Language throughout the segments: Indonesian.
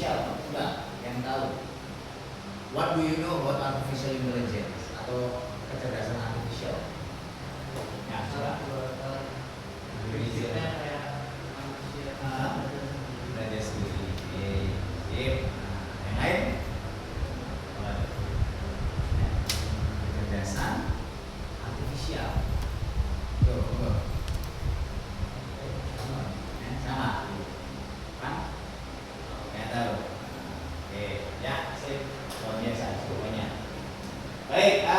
artificial? Coba yang tahu. What do you know about artificial intelligence atau kecerdasan artificial? Ya, coba. Prinsipnya kayak manusia Belajar sendiri. Yang lain? Kecerdasan artificial. Tuh. Sama. Kan? Ya tahu. Oke, ya, sip. Luar biasa pokoknya. Baik,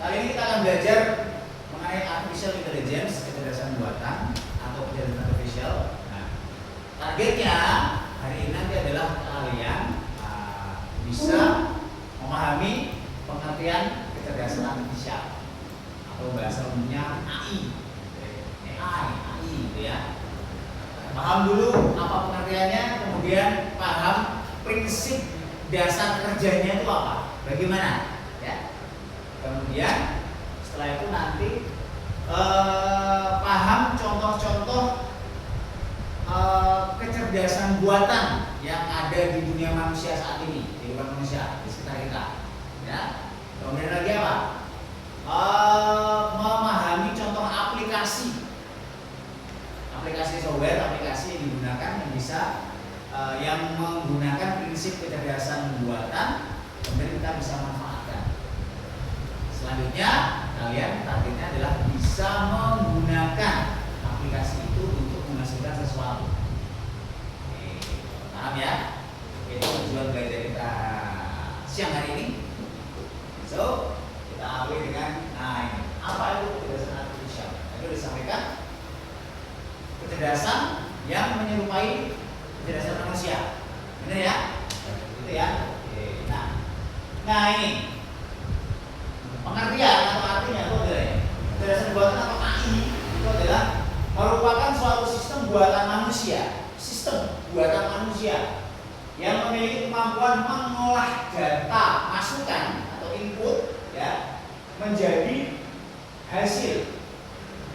kali ini kita akan belajar mengenai artificial intelligence, kecerdasan buatan atau kecerdasan artificial. Nah, targetnya hari ini nanti adalah kalian bisa memahami pengertian kecerdasan artificial atau bahasa umumnya AI, gitu ya. Paham dulu apa pengertiannya, kemudian paham prinsip dasar kerjanya itu apa, bagaimana, ya. Kemudian setelah itu nanti paham contoh-contoh kecerdasan buatan yang ada di dunia manusia saat ini, di luar manusia, di sekitar kita, ya. Kemudian lagi apa? Memahami contoh aplikasi software, aplikasi yang digunakan yang bisa yang menggunakan prinsip kecerdasan buatan, kemudian kita bisa manfaatkan. Selanjutnya kalian targetnya adalah bisa menggunakan aplikasi itu untuk menghasilkan sesuatu. Paham ya? Itu tujuan belajar kita siang hari ini. So, kita awali dengan ini. Apa itu kecerdasan artificial? Tadi sudah disampaikan, kecerdasan yang menyerupai kecerdasan manusia. Benar ya? Itu ya. Oke. Nah ini pengertian atau artinya itu adalah kecerdasan buatan atau AI itu adalah merupakan suatu sistem buatan manusia yang memiliki kemampuan mengolah data masukan atau input, ya, menjadi hasil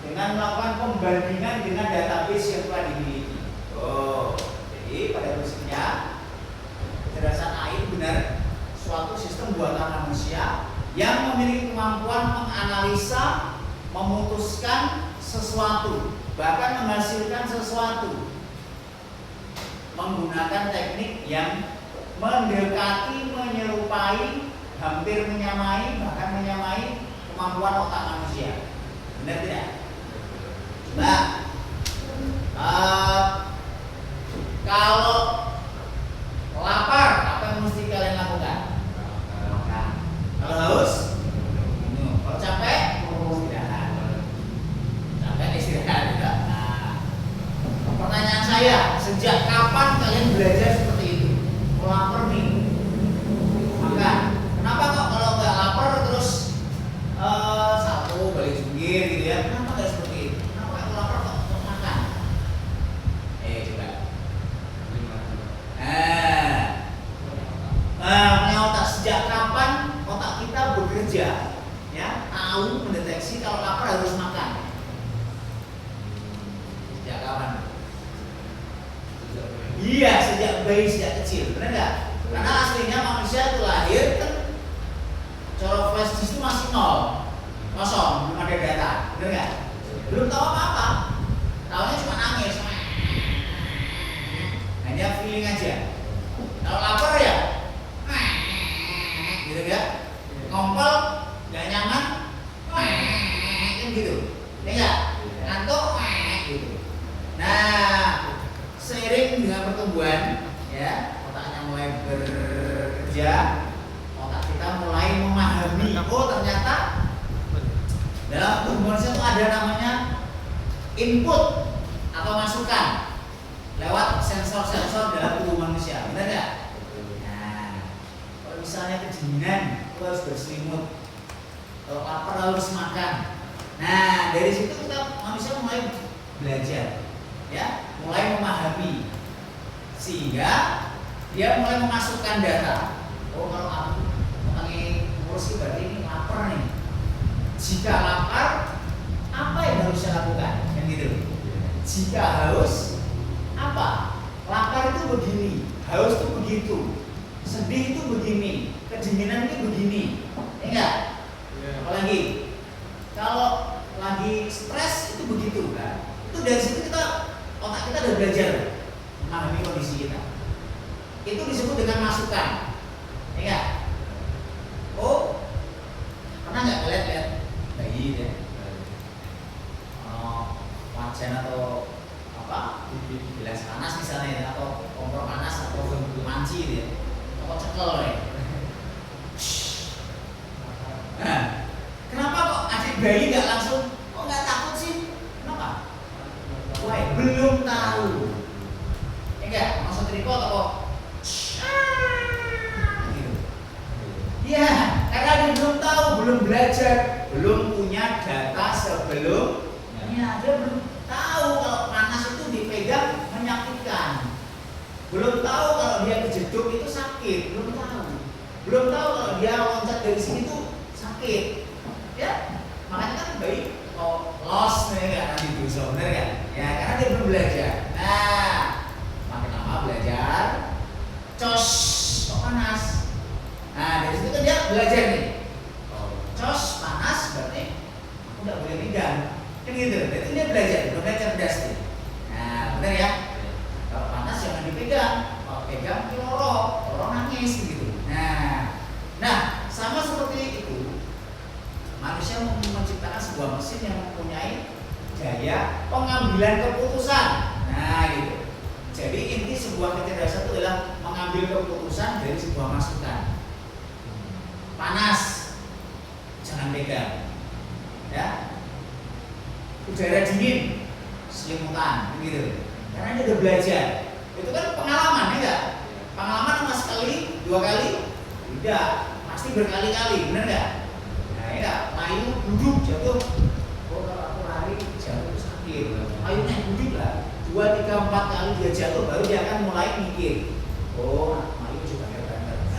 dengan melakukan pembandingan dengan database yang telah dimiliki. Jadi pada prinsipnya kecerdasan AI benar suatu sistem buatan manusia yang memiliki kemampuan menganalisa, memutuskan sesuatu, bahkan menghasilkan sesuatu menggunakan teknik yang mendekati, menyerupai, hampir menyamai, bahkan menyamai kemampuan otak manusia. Benar tidak? Coba kalau lapar, apa yang mesti kalian lakukan? Makan. Kalau haus, minum. Kalau capek, istirahat. Capek istirahat juga. Nah, pertanyaan saya, sejak kapan kalian belajar seperti itu? Kalau lapar nih, makan. Kenapa kok kalau nggak lapar terus satu balik jungkir gitu ya? Kenapa nggak seperti itu? Kenapa kalau lapar kok makan? Coba. Punya otak. Sejak kapan otak kita bekerja, ya, tahu mendeteksi kalau lapar harus makan? Sejak kapan? Iya, sejak bayi, sejak kecil, benar nggak? Karena aslinya manusia itu lahir kan, cara flash disk itu masih nol, kosong, belum ada data, benar nggak? Belum tahu apa-apa, tahunya cuma nangis, hanya feeling aja. Kalau lapar ya, gitu ya, ngompol, nggak nyaman, kan gitu, ya nggak? Ngantuk, gitu. Nah, seiring dengan pertumbuhan, ya, otaknya mulai bekerja, otak kita mulai memahami, oh ternyata dalam tubuh manusia itu ada namanya input atau masukan lewat sensor-sensor dalam tubuh manusia, benar nggak? Nah, kalau misalnya kedinginan, itu harus berselimut. Kalau lapar harus makan. Nah, dari situ kita manusia mulai belajar, ya, mulai memahami, sehingga dia mulai memasukkan data. Oh, kalau aku lagi ngurus berarti ini lapar nih. Jika lapar, apa yang harus saya lakukan? Kan gitu. Jika haus, begini, haus tuh begitu, sedih itu begini, kedinginan itu begini, ya enggak? Apalagi kalau lagi stres itu begitu kan? Itu dari situ otak kita udah belajar memahami kondisi kita. Itu disebut dengan masukan, ya enggak? Oh, pernah nggak lihat bayi ya? Wajan atau apa? Gelas panas misalnya, atau kompor panas, atau manci gitu ya, atau cekel ya. Nah, kenapa kok adik bayi nggak langsung? Kok nggak takut sih? Kenapa? Wah, belum tahu. Ya enggak? Maksud triko atau gitu. Ya, karena dia belum tahu, belum belajar, belum punya data sebelumnya. Dia belum tahu kalau panas itu dipegang menyakitkan. Belum tahu kalau dia kejeduk itu sakit. Belum tahu. Belum tahu kalau dia loncat dari sini tuh sakit. Ya, makanya kan bayi lost nih kan nanti bisa bener kan? Ya, karena dia belum belajar. Nah, makin lama belajar, cos kok panas. Nah, dari situ kan dia belajar nih. Cos panas berarti aku nggak boleh pegang. Kan gitu. Berarti dia belajar cerdas nih. Nah, benar ya? Kalau panas jangan dipegang. Kalau pegang loro nangis gitu. Nah, sama seperti itu. Manusia menciptakan sebuah mesin yang mempunyai daya pengambilan keputusan. Nah, gitu. Jadi inti sebuah kecerdasan itu adalah mengambil keputusan dari sebuah masukan. Panas, jangan pegang. Ya. Udara dingin, selimutan, begitu. Karena dia udah belajar. Itu kan pengalaman, ya enggak? Pengalaman cuma sekali, 2 kali, tidak, pasti berkali-kali, benar nggak? Nah, ya, Mayu duduk jatuh. Oh, kalau aku lari jatuh sakit. Mayu naik duduk lah, 2, 3, 4 kali dia jatuh, baru dia akan mulai mikir. Oh, Mayu juga hebat.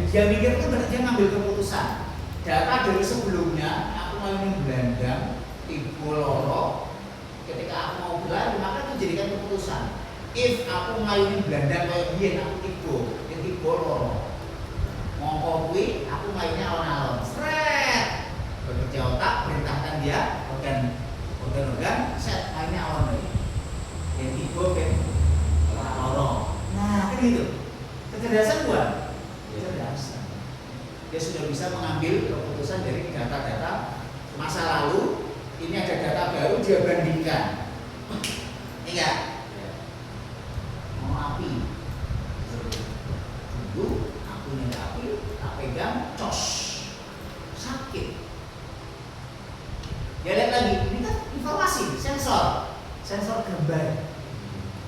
Dia mikir itu berarti dia ngambil keputusan. Data dari sebelumnya, aku Mayu gelandang, tiga loro. Ketika aku mau berlari, maka itu jadikan keputusan. If aku Mayu gelandang kayak dia, aku tiga loro. Mongko kuwi aku mainnya alon-alon. Sret. Bekerja otak perintahkan dia organ set mainnya alon lagi. Yang tiga kan loro. Nah, kan gitu. Kecerdasan bukan? Kecerdasan. Dia sudah bisa mengambil keputusan dari data-data masa lalu. Ini ada data baru dia bandingkan. Enggak? Mau api. Dulu aku nyari api, tak pegang, cos, sakit. Dia lihat lagi, ini kan informasi, sensor gambar.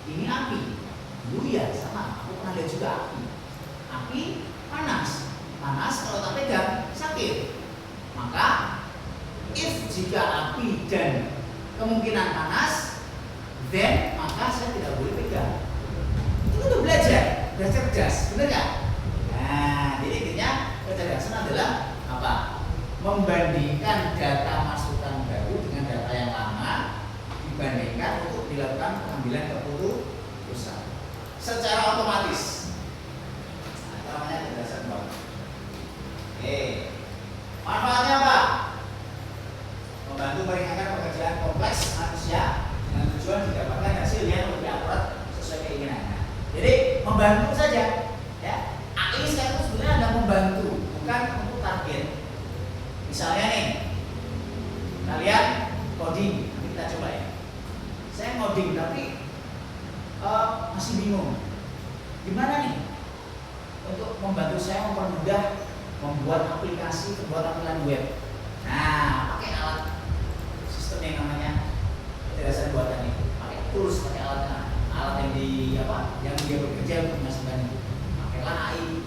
Ini api, dulu ya sama, aku pernah lihat juga api. Api panas kalau tak pegang sakit. Maka, jika api dan kemungkinan panas, then maka saya tidak boleh pegang. Itu udah belajar cerdas, benar nggak? Nah, jadi intinya kecerdasan adalah apa? Membandingkan data masukan baru dengan data yang lama, dibandingkan untuk dilakukan pengambilan keputusan secara otomatis. Nah, itu namanya kecerdasan baru. Oke, manfaatnya apa? Membantu meringankan pekerjaan kompleks manusia dengan tujuan didapatkan hasil yang lebih akurat sesuai keinginannya. Jadi membantu saja, ya. AI sekarang itu sebenarnya ada membantu, bukan untuk target. Misalnya nih, kalian coding, nanti kita coba ya. Saya coding tapi masih bingung. Gimana nih untuk membantu saya mempermudah membuat aplikasi, membuat tampilan web. Nah, pakai alat sistem yang namanya kecerdasan buatan itu. Pakai tools, pakai alat yang dia bekerja untuk menghasilkan itu. Pakailah AI,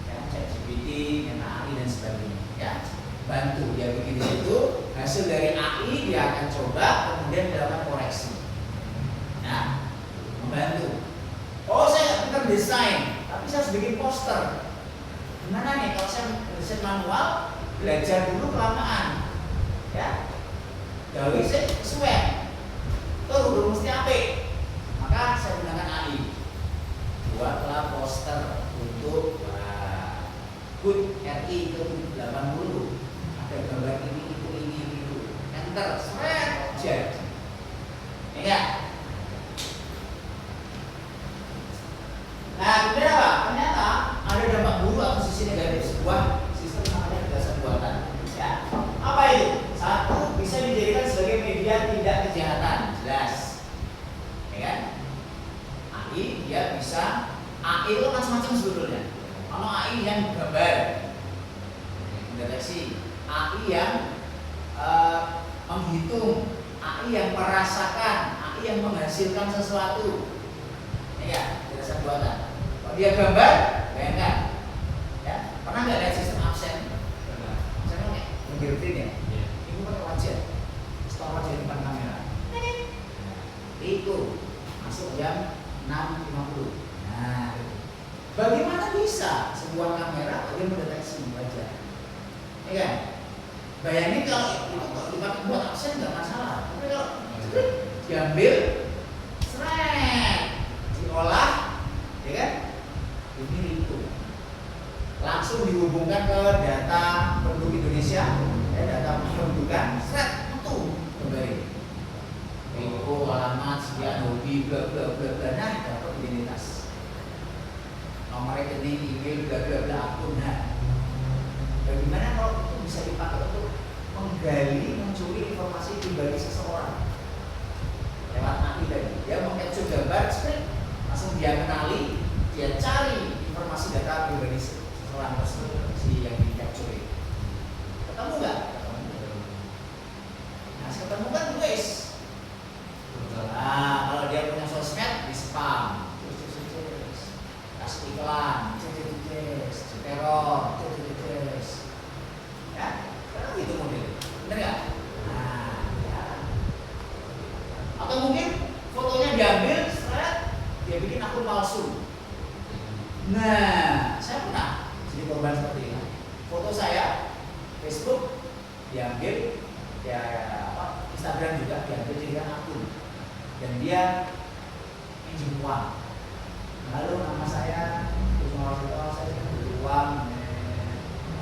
ya, ChatGPT, AI dan sebagainya. Ya, bantu dia bikin di situ. Hasil dari AI dia akan coba kemudian melakukan koreksi. Nah, membantu. Oh, saya pintar desain, tapi saya harus bikin poster. Gimana nih kalau saya desain manual, belajar dulu kelamaan, ya. Gawe sih sesuai. Tuh belum mesti apik. Maka saya gunakan AI. Ya. Nah, kemudian apa? Ternyata ada dampak buruk atau sisi negatif sebuah sistem namanya kecerdasan buatan. Ya. Apa itu? Satu, bisa dijadikan sebagai media tindak kejahatan, jelas. Ya kan? AI dia bisa, AI itu macam-macam sebetulnya. Kalau AI yang gambar, mendeteksi, AI yang menghitung, AI yang merasakan, AI yang menghasilkan sesuatu. Ya, kecerdasan buatan. Kalau dia gambar, bayangkan, ya, pernah nggak lihat sistem absen? Absen kan kayak fingerprint ya? Itu pakai wajah, setelah wajah di depan kamera. Itu masuk jam 6.50. Nah, bagaimana bisa sebuah kamera dia mendeteksi wajah? Ya kan? Bayangin kalau itu dipakai buat absen nggak masalah. Tapi kalau diambil, seret, diolah, ya kan? Ini itu langsung dihubungkan ke data penduduk Indonesia, ya, data pendudukan, seret, itu kembali. Info, alamat, sekian, hobi, bla bla bla bla, nah dapat identitas, nomor rekening, email, bla bla bla, akun. Nah, bagaimana kalau itu bisa dipakai untuk menggali, mencuri informasi pribadi seseorang lewat AI tadi? Dia mengcapture gambar, langsung dia kenali, dia cari informasi data pribadi seseorang tersebut, si yang di capture. Ketemu nggak? Nah, ketemu kan tulis. Nah, kalau dia punya sosmed di spam, kasih iklan, teror, ya, karena itu model, benar nggak? Nah, ya. Atau mungkin fotonya diambil, seret, dia bikin akun palsu. Nah, saya pernah jadi korban seperti ini. Foto saya, Facebook diambil, ya apa, Instagram juga diambil jadikan akun. Dan dia minjem uang. Lalu nama saya, saya butuh uang,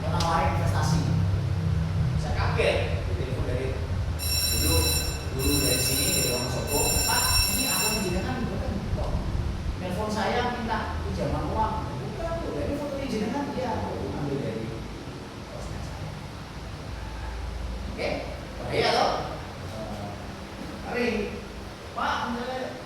atau nawarin investasi. Saya kaget, telepon dari dulu dari sini dari Wonosobo, Pak, ini aku menjenengan bukan kok. Telepon saya minta pinjaman uang, bukan tuh, dari foto jenengan dia aku ambil dari sosmed saya. Oke, bahaya toh? Mari. Pak,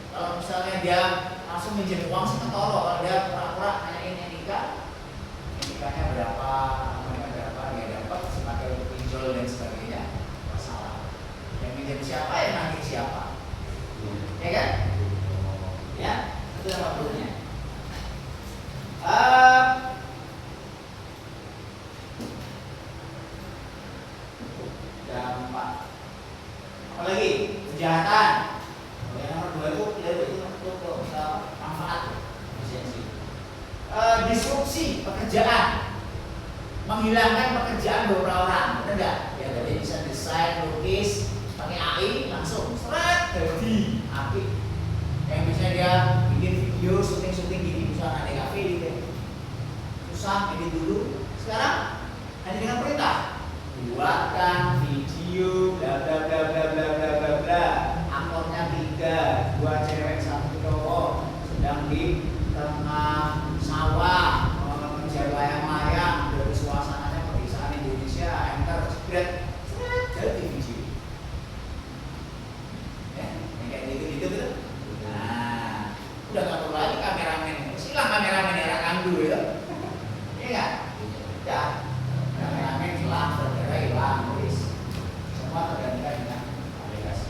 kalau misalnya dia langsung minjem uang seketoro, kalau dia pura-pura nanyain etikanya berapa, namanya berapa, dia dapat sebagai untuk pinjol dan sebagainya, masalah. Yang minjem siapa, yang nagih siapa, ya kan? Ya, itu yang maksudnya. Dampak apalagi kejahatan. Yang nomor 2 itu manfaat, efisiensi. Disrupsi pekerjaan, menghilangkan pekerjaan beberapa orang, benar nggak? Ya, jadi bisa desain, lukis, pakai AI langsung seret jadi apik. Yang biasanya dia bikin video, syuting gini, misalnya ada kafe gitu, susah bikin dulu. Sekarang hanya dengan perintah, buatkan video, bla bla bla bla bla bla bla bla. Aktornya 3, 2 cewek 1 cowok sedang di tengah sawah mengejar layang-layang dari suasananya pedesaan Indonesia, enter spread jadi video. Ya, kayak gitu. Nah, udah nggak perlu lagi kameramen, silang kameramen era kandu ya, iya nggak? Ya, kameramen hilang, saudara hilang, semua tergantikan dengan aplikasi.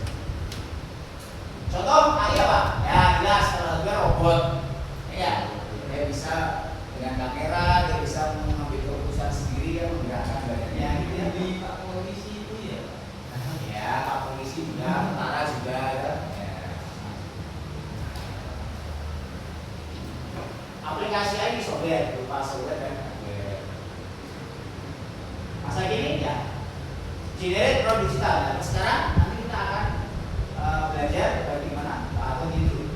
Contoh AI apa? Ya jelas, kalau juga robot, ya dia bisa dengan kamera, dia bisa mengambil keputusan sendiri, ya menggerakkan badannya. Gitu ya. Di Pak Polisi itu ya? Ya, Pak Polisi juga, tentara juga, ya. Aplikasi AI di software, berupa software dan hardware. Masa gini ya, generate produk digital. Nah, sekarang nanti kita akan belajar bagaimana atau gitu.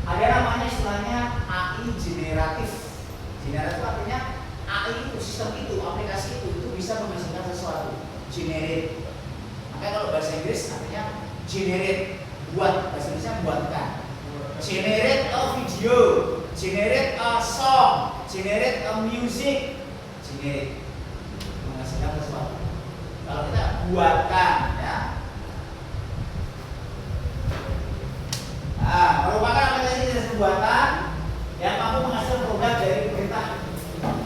Ada namanya istilahnya AI generatif. Generatif artinya AI itu, sistem itu, aplikasi itu bisa menghasilkan sesuatu. Generate. Makanya kalau bahasa Inggris artinya generate, buat bahasa Indonesia membuatkan. Generate a video, generate a song, generate a music, generate menghasilkan sesuatu. Kalau kita buatkan, ya. Nah, merupakan aplikasi jasa buatan yang mampu menghasilkan produk dari perintah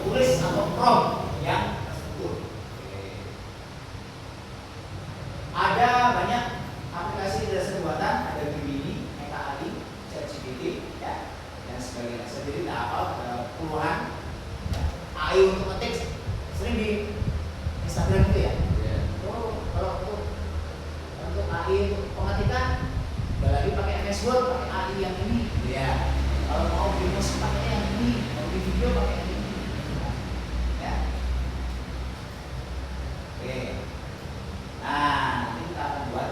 tulis atau prompt yang terstruktur. Ada banyak aplikasi jasa buatan, ada Gemini, Meta AI, ChatGPT, ya, dan sebagainya. Sendiri tidak hafal puluhan. Ya. AI untuk ngetik sering di Instagram itu ya. Oh, kalau untuk AI untuk pengetikan, nggak lagi pakai MS Word, pakai AI yang ini. Ya. Kalau mau bikin musik pakai yang ini, mau bikin video pakai yang ini. Ya. Oke. Nah, nanti kita akan buat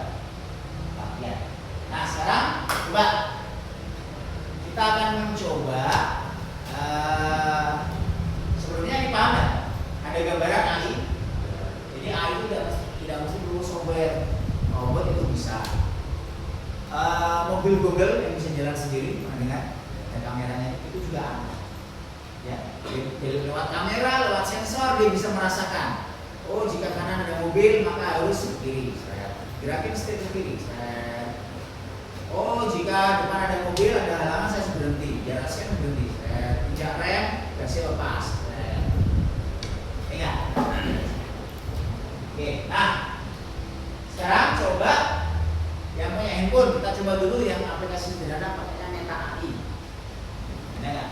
latihan. Nah, sekarang coba kita akan mencoba. Sebelumnya ini paham ya? Ada gambaran AI. Jadi AI itu tidak mesti perlu software. Robot itu bisa. Mobil Google yang bisa jalan sendiri, pernah dengar? Ada kameranya itu juga ada. Ya, jadi lewat kamera, lewat sensor dia bisa merasakan. Oh, jika kanan ada mobil maka harus ke kiri. Gerakin setir ke kiri. Oh, jika depan ada mobil ada halangan saya harus berhenti. Biar saya berhenti. Injak rem, gasnya lepas. Ingat. Oke, nah sekarang coba yang punya handphone, kita coba dulu yang aplikasi sederhana pakainya Meta AI. Ada nggak?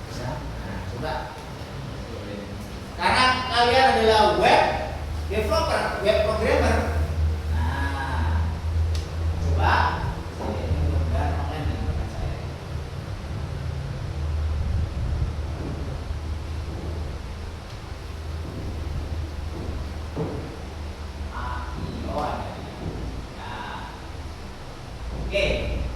Bisa? Nah, coba. Karena kalian adalah web developer, web programmer. Nah, coba. Saya ini mudah-mudahan online nih bukan saya. Oh, ada. Nah, oke. Ini.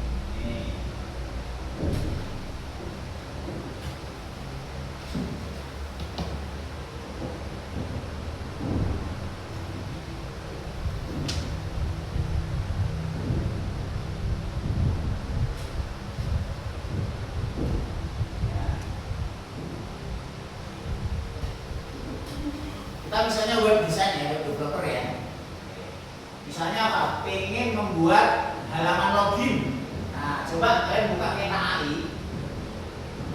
Kita misalnya web design ya, web developer ya. Misalnya apa? Pengen membuat halaman login. Nah, coba kalian buka Meta AI.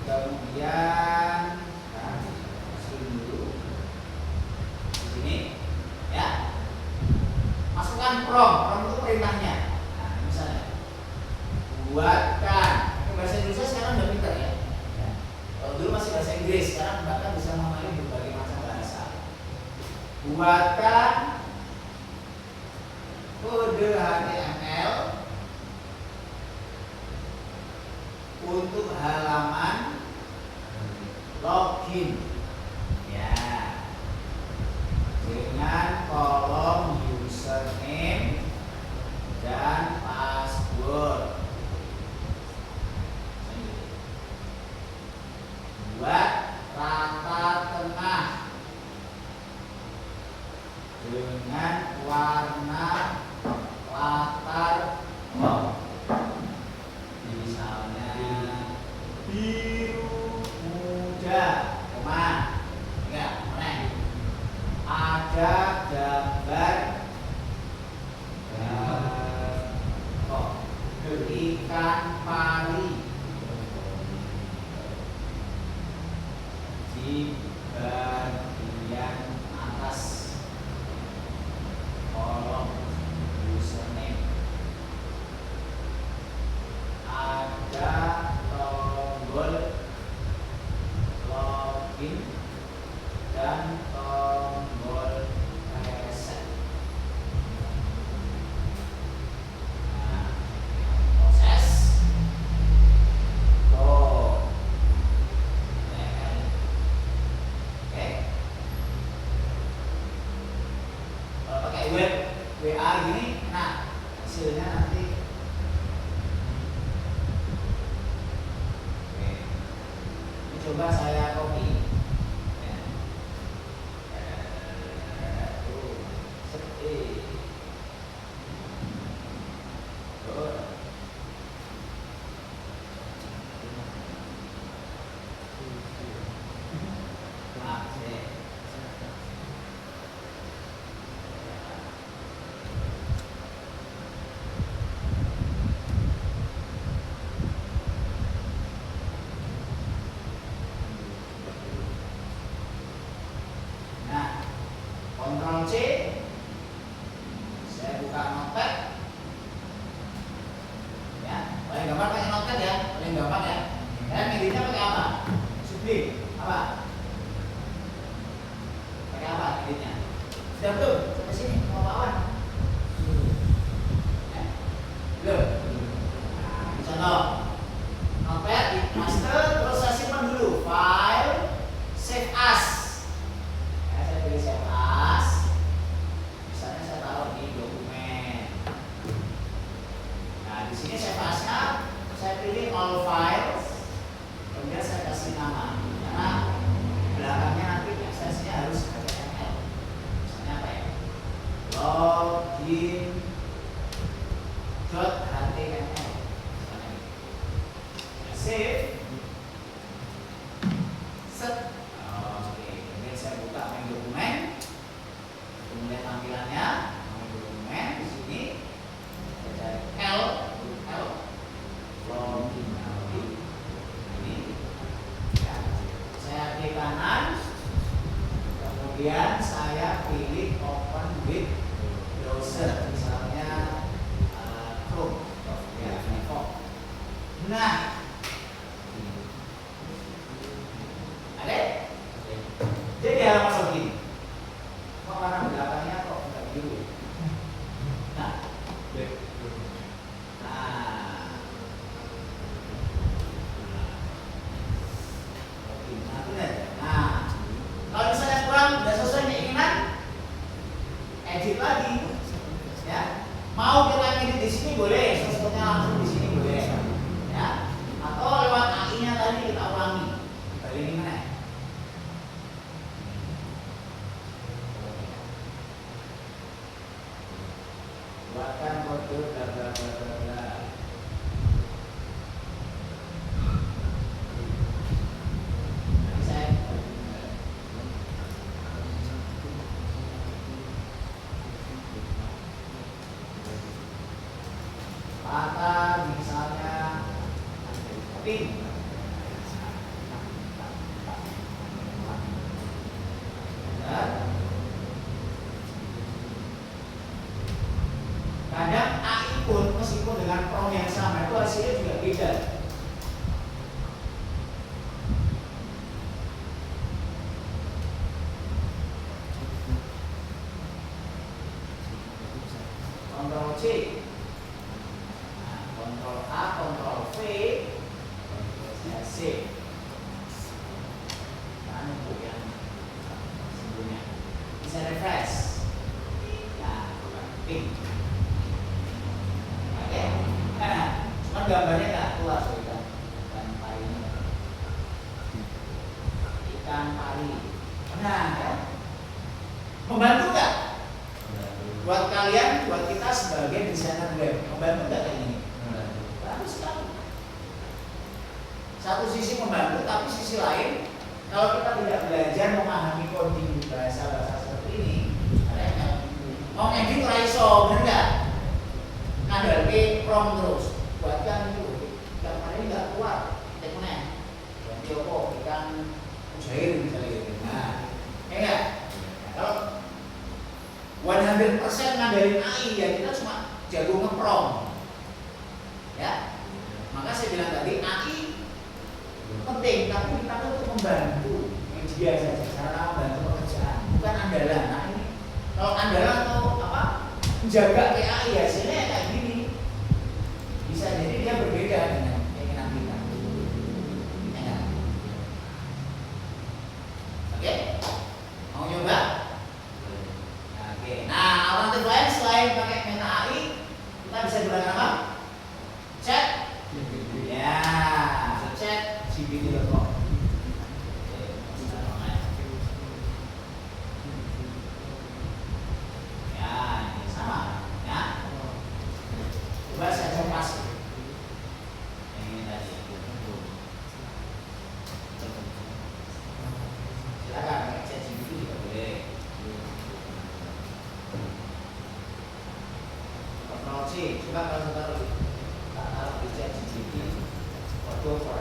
Kemudian sini dulu. Di sini ya. Masukkan prompt itu perintahnya. Nah, misalnya buatkan. Bahasa Indonesia sekarang udah pintar ya. Kalau dulu masih bahasa Inggris, sekarang bahkan bisa memahami berbagai macam bahasa. Buatkan kode HTML untuk halaman login ya, dengan kolom username dan password. Buat rata tengah dengan warna latar misalnya biru muda, enggak, mana? Ada gambar ikan pari di bagian atas kolom username. Ada tombol login dan tombol reset. Nah, proses kalau pakai web WA gini, nah hasilnya nanti. Oke. Ini coba saya copy. Ya. all files, kemudian saya kasih nama karena belakangnya nanti aksesnya harus HTML. Misalnya apa ya? login.html. Save. Set. Oke, kemudian saya buka main dokumen. Kemudian tampilannya main dokumen di sini. Saya cari L login ini. Ya. Saya klik kanan. Kemudian saya pilih open with browser, misalnya Chrome, ya, Firefox. Nah, ada? Jadi halaman begini. Kok warna belakangnya kok nggak biru? Nah, kalau misalnya kurang, udah selesai keinginan, edit lagi, ya. Mau kita edit di sini boleh, sesuatunya langsung di sini boleh, ya. Atau lewat AI-nya tadi kita ulangi, balik ini mana? Buatkan kode bla bla bla bla bla. Nanti saya kata misalnya pink. Kadang AI pun meskipun dengan prompt yang sama itu hasilnya juga beda. Ctrl C, Ctrl A, Ctrl V, C. Nah, untuk yang sebelumnya bisa refresh. Nah, pink. Oke, cuma gambarnya nggak keluar ikan pari. Ikan pari. Nah, ya. Membantu nggak? Buat kalian, buat kita sebagai desainer web, membantu nggak kayak gini? Bagus sekali. Satu sisi membantu, tapi sisi lain, kalau kita tidak belajar memahami coding bahasa seperti ini, mau edit raiso, bener nggak? Ngandalke prompt terus, buatkan itu, gambar ini nggak keluar, kita mana? Ganti apa? Ikan mujair misalnya gitu. Nah, ya nggak? Kalau 100% ngandalin AI ya kita cuma jago nge-prompt, ya. Maka saya bilang tadi AI penting, tapi kita untuk membantu media saja, cara membantu pekerjaan, bukan andalan. Nah ini kalau andalan atau apa menjaga AI hasilnya kayak gini, bisa jadi dia berbeda dengan keinginan kita. Ya. Oke, mau nyoba? Oke, nah alternatif lain selain pakai Meta AI, kita bisa gunakan apa? Chat. Ya, chat GPT.com. Ya, ini sama, ya. Coba saya coba ini tadi. Silakan pakai chat GPT juga boleh. Ctrl C, coba kalau kita taruh di chat GPT, foto for.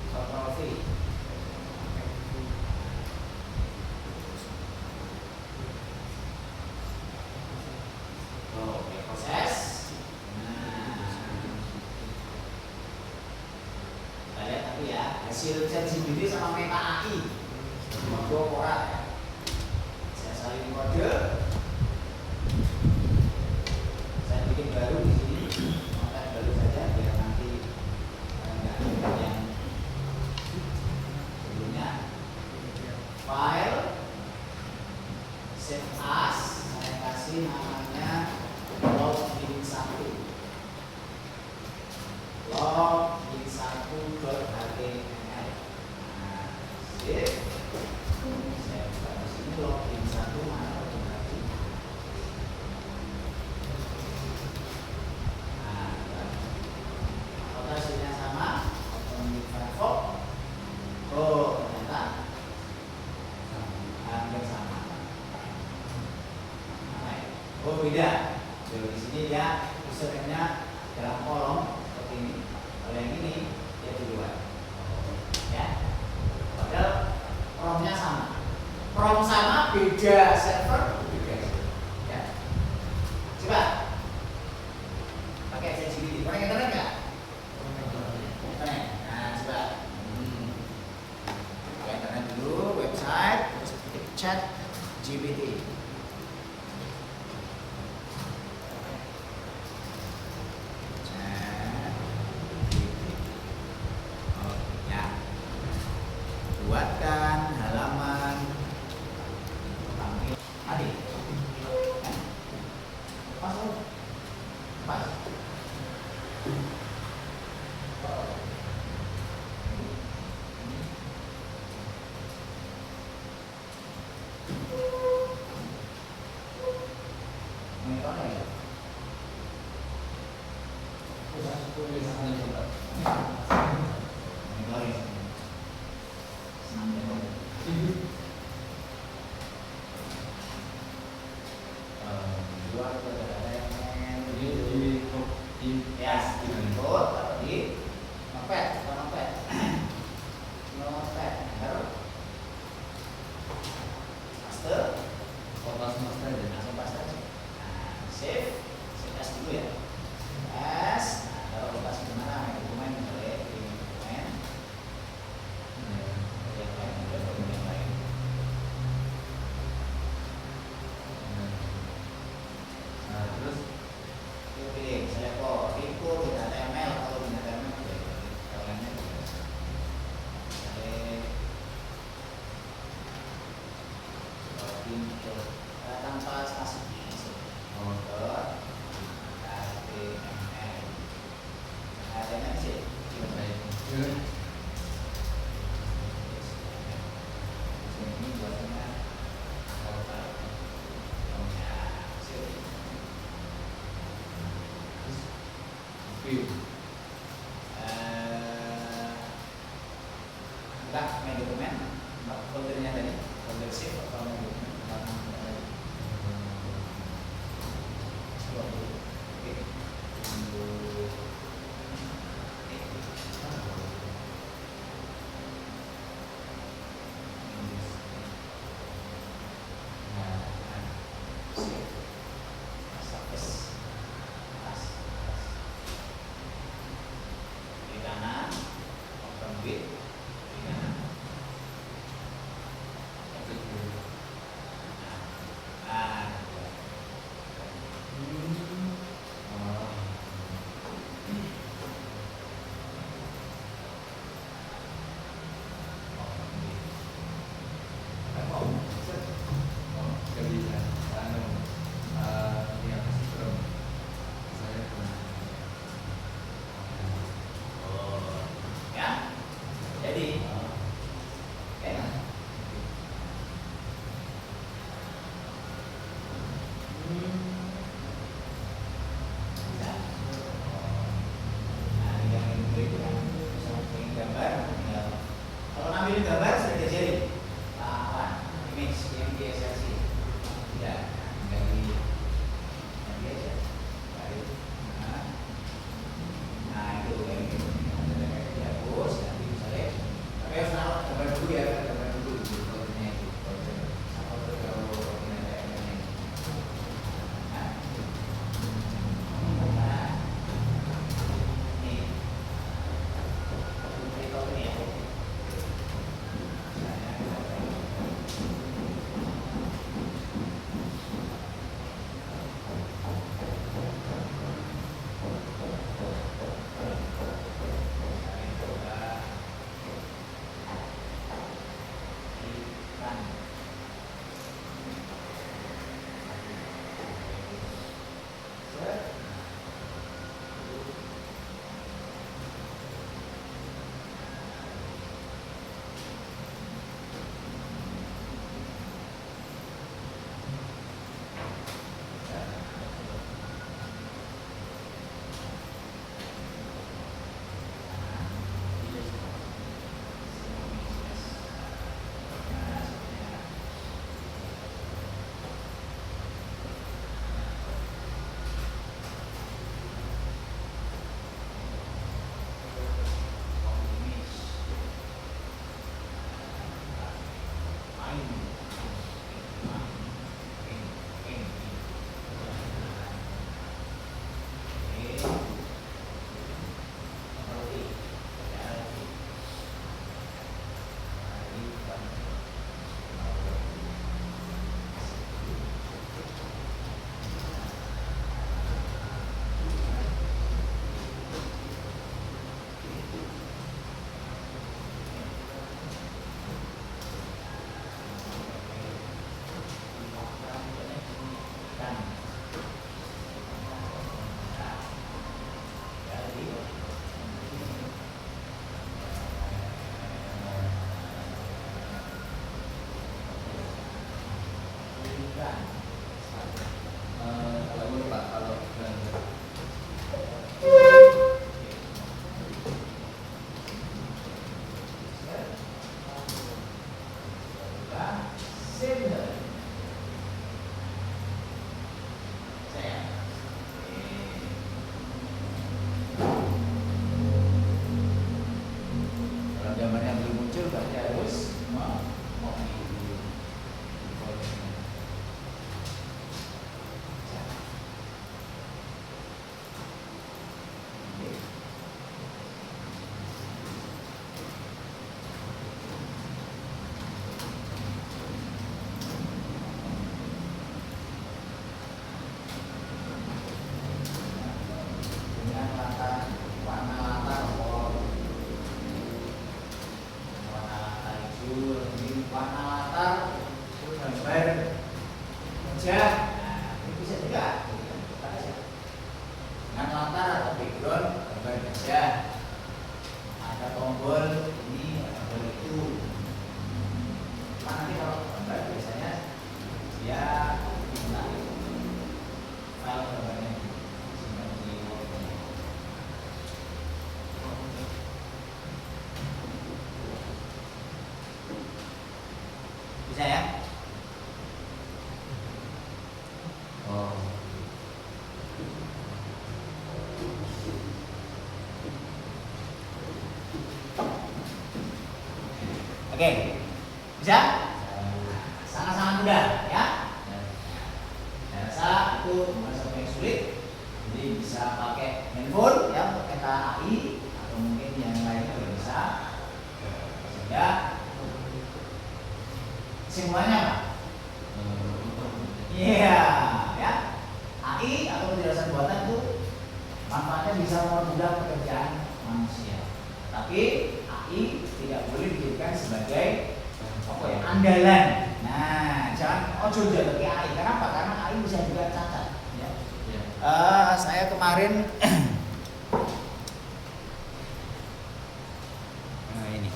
Ctrl V. Oke, proses. Nah, kita lihat nanti ya hasil chat GPT sama Meta AI. Foto korak ya. Saya salin kode. Saya bikin baru di sini, konten baru saja biar nanti nggak ada yang sebelumnya. File, save as, saya kasih namanya login. Oh beda. Jadi di sini dia username-nya dalam kolom seperti ini. Kalau yang ini dia di luar. Ya. Padahal promnya sama. Prom sama, beda server, beda. Ya. Coba. Pakai ChatGPT. Pakai internet nggak? Internet. Nah, coba. Pakai internet dulu, website, terus ketik chat GPT. Buatkan halaman tampil tadi. Pas, pas. Monitornya ya. Monitoring. Buat ya input atau di notepad atau notepad baru paste langsung paste aja. Nah, save as dulu ya, as taruh lokasi di mana dokumen misalnya di dokumen yang lain ada dokumen yang lain. Nah, terus Pilih misalnya kok info tidak HTML atau tidak HTML ya kalau lainnya info tanpa spasi dot HTML HTML sih ini buatnya buka main dokumen foldernya tadi, folder save atau main dokumen di kanan open with di kanan. Nah, warna latar oh. Warna latar hijau, ini warna latar itu gambar wajah. Nah, ini bisa juga dengan latar atau background gambar wajah. Ada tombol ini, ada tombol itu. Nanti kalau gambar biasanya dia minta file gambarnya simpan di Word. Bisa ya? Oh. Oke, bisa? Sangat-sangat mudah ya. Saya rasa itu bukan sesuatu yang sulit. Jadi bisa pakai handphone ya untuk peta AI atau mungkin yang lainnya juga bisa. Sehingga semuanya Pak. Iya, ya. AI atau penjelasan buatan itu manfaatnya bisa mempermudah pekerjaan manusia. Tapi AI tidak boleh dijadikan sebagai apa ya, andalan. Nah, jangan ojo jadi AI. Kenapa? Karena AI bisa juga cacat. Ya. Saya kemarin ini.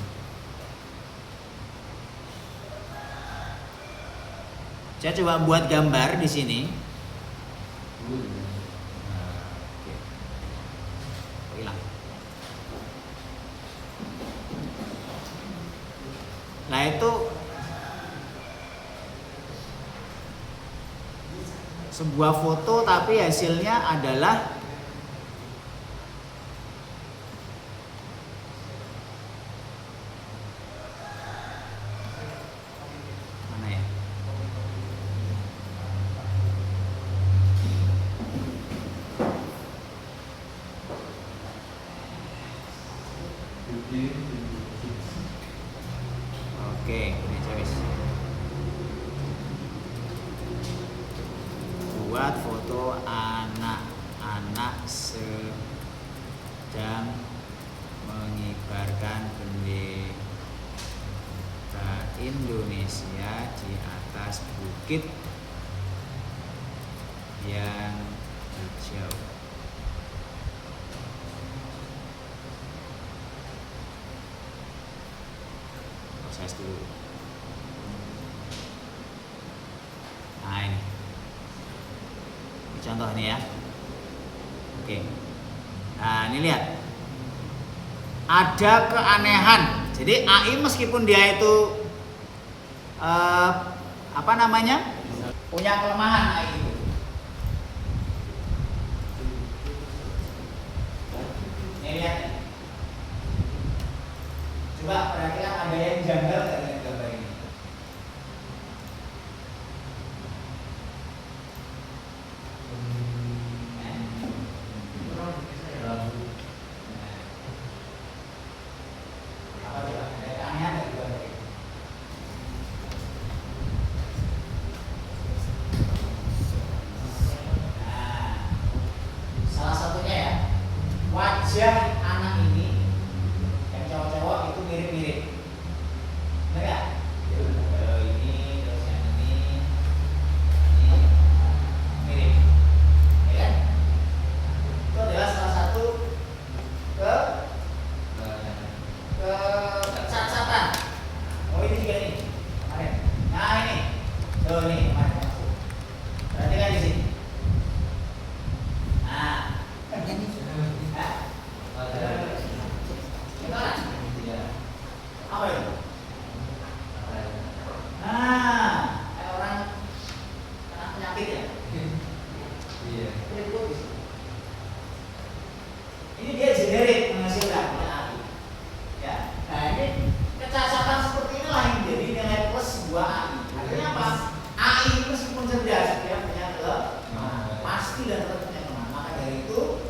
Saya coba buat gambar di sini. Hilang. Nah itu sebuah foto tapi hasilnya adalah mana ya? Oke, ini coba buat foto anak-anak sedang mengibarkan bendera Indonesia di atas bukit yang hijau. Proses dulu. Nah ini contoh nih ya. Oke. Nah ini lihat. Ada keanehan. Jadi AI meskipun dia itu apa namanya? Punya kelemahan AI itu. Nih lihat. Coba perhatikan ada yang janggal nggak dengan gambar ini? Wajah anak ini yang cowok-cowok itu mirip-mirip, benar nggak? Ini terus yang ini mirip, ya kan? Itu adalah salah satu kecacatan. Oh ini juga nih kemarin. Nah ini, tuh nih kemarin masuk. Perhatikan di sini. Nah. Apa itu? Nah, kayak orang kena penyakit ya? Iya. Ini dia generik menghasilkan AI. Ya. Nah ini kecacatan seperti inilah yang menjadi nilai plus sebuah AI. Artinya apa? AI meskipun cerdas, dia punya kelemahan. Pasti dan tetap punya kelemahan. Maka dari itu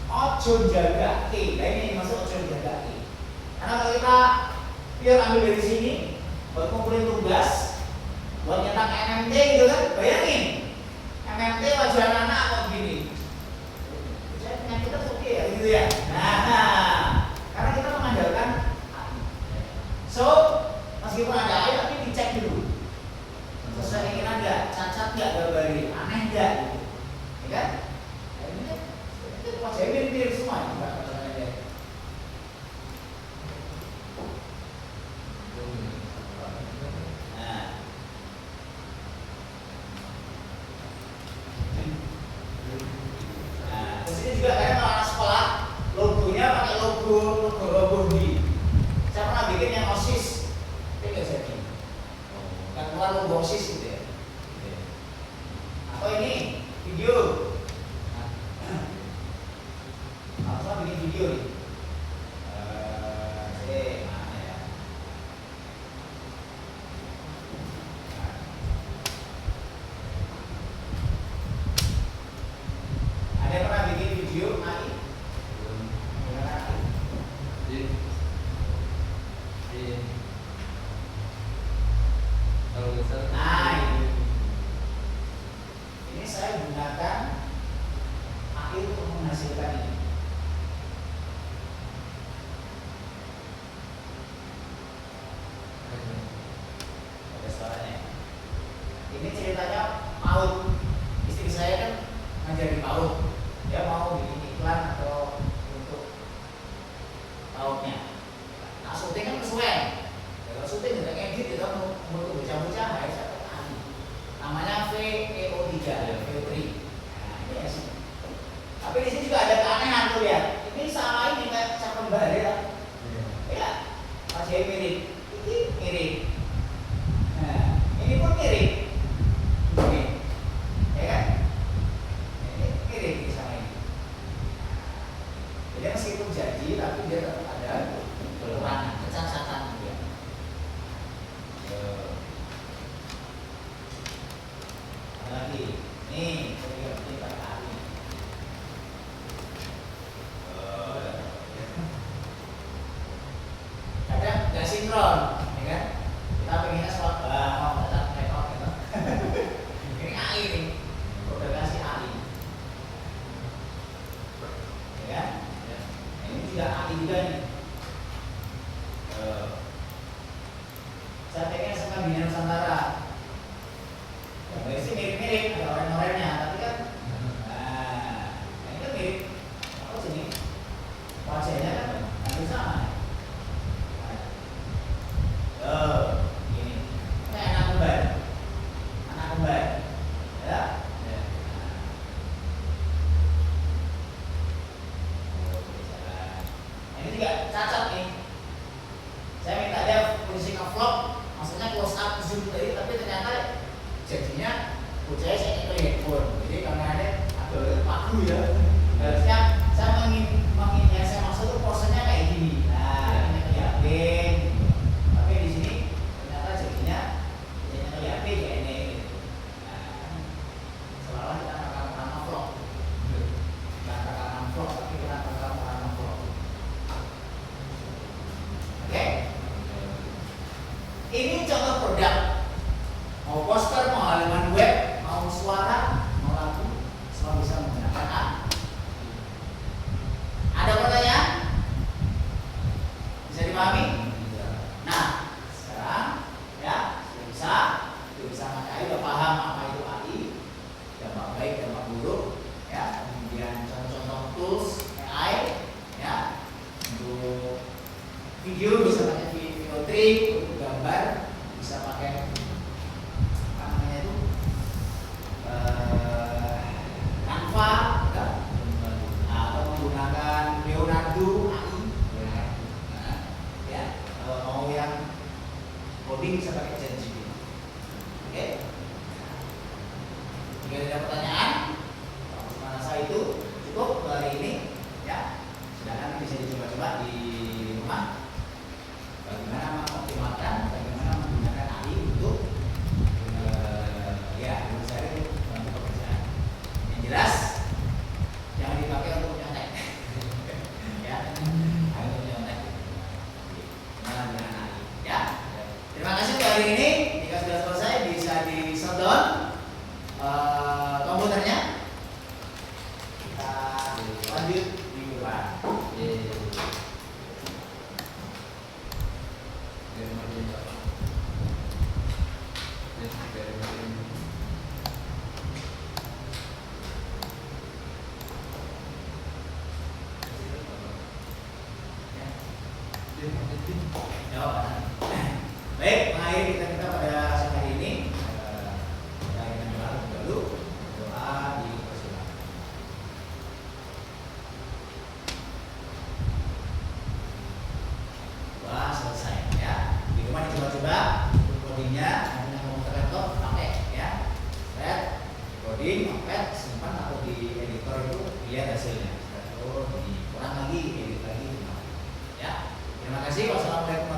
ojo jaga Nah ini masuk ojo jaga Karena kalau kita biar ambil dari sini buat ngumpulin tugas, buat nyetak MMT gitu kan, bayangin MMT wajah anak kok gini. Saya penyakitnya seperti ya. OSIS gitu ya. Atau ini video. Apa bikin video nih? Mana ya? Ada yang pernah bikin video AI? Nah, ini saya gunakan AI untuk menghasilkan ini. Ada suaranya. Ini ceritanya PAUD. Istri saya kan ngajar di PAUD. Dia mau bikin iklan atau untuk PAUD-nya. Nah, syuting kan kesuwen. Kalau syuting kita edit kita mau bocah-bocah harus ada ahli. Namanya VEO3, VEO3. Nah, ini ya sih. Tapi di sini juga ada keanehan tuh lihat. Ini sama ini kayak cap kembar ya. Ya, masih mirip. Ini mirip. Nah, ini pun mirip. Oke. Ya kan? Ini mirip sama ini. Jadi meskipun jadi, tapi dia tetap ada kekurangan, kecacatan dia. Ada lagi. Nih, saya lihat ini pakai AI. Kadang nggak sinkron, ya kan? Kita pengennya soal mau tetap rekod gitu. Ini AI nih, produksi AI, ya kan? Ini juga AI juga nih. Saya pengen sama Bina Nusantara. Ya, sih mirip-mirip, ada orang-orangnya, tapi kan, ini kan mirip. Apa sini? Wajahnya kan hampir sama. Ini anak kembar, ya. Ini juga cacat nih. Saya minta dia posisi nge-vlog, maksudnya close up zoom tadi, tapi ternyata jadinya saya ke headphone. Jadi kameranya agak paku ya. Harusnya saya yang saya maksud tuh posenya kayak gini. Nah, ini ke HP. Tapi di sini ternyata jadinya ke HP kayak ini. Nah, seolah kita rekam vlog. Bukan rekaman vlog, tapi kita rekaman vlog. Oke. Ini contoh produk. Mau poster, mau halaman web, mau suara, mau lagu, semua bisa menggunakan AI. Ada pertanyaan? Bisa dipahami? Nah, sekarang ya sudah bisa pakai, udah paham apa itu AI, dampak baik, dampak buruk, ya. Kemudian contoh-contoh tools AI, ya. Untuk video bisa pakai video trik, untuk gambar bisa pakai Canva, ya. Atau menggunakan Leonardo AI, ya. Kalau mau yang coding bisa pakai ChatGPT. Oke. Jika ada pertanyaan, mana saya itu cukup hari ini, ya. Silakan bisa dicoba-coba di rumah. Bagaimana mengoptimalkan, bagaimana menggunakan AI untuk mencari bantu pekerjaan. Yang jelas jangan dipakai untuk nyontek. Ya, untuk nyontek. Jangan dengan AI. Ya. Terima kasih untuk hari ini. Jika sudah selesai bisa di shutdown komputernya. Kita lanjut minggu depan. Baik, mengakhiri kita pada sore hari ini. Kita ingin doa dulu, doa di persilakan. downloading, nopet, simpan atau di editor itu lihat hasilnya. Oh, ini kurang lagi, edit lagi. Ya. Terima kasih. Wassalamualaikum